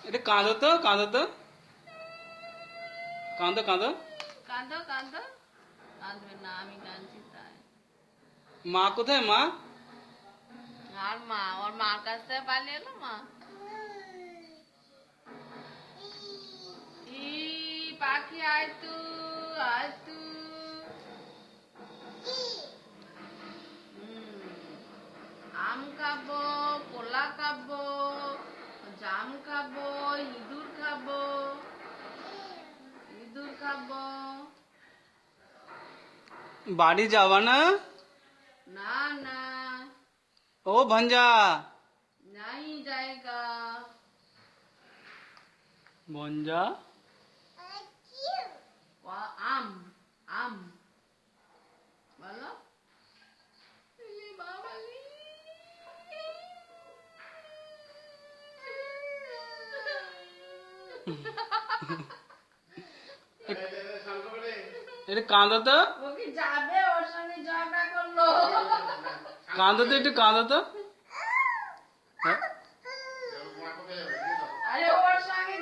এটা কাঁদো তো, কাঁদো তো, কাঁদো কাঁদো। কাঁদো কাঁদো, কাঁদবে না, আমি কাঁদছি তাই। মা কোথায় মা? আর মা, ওর মার কাছ থেকে পালিয়ে এলো মা। ই পাখি আয় তু, আয় তু। আম খাবো, কলা খাবো, জাম খাবো, ইঁদুর খাবো, ইঁদুর খাবো। বাড়ি যাবা না? না না, ও ভাঞ্জা। नहीं जाएगा। ভঞ্জা। आम आम बोलो। ये बाबाली। এটা কাঁদো তো, वो की जाबे और संगे झगड़ा कर लो। কাঁদো তো, একটু কাঁদো তো। হ্যাঁ? अरे और संगे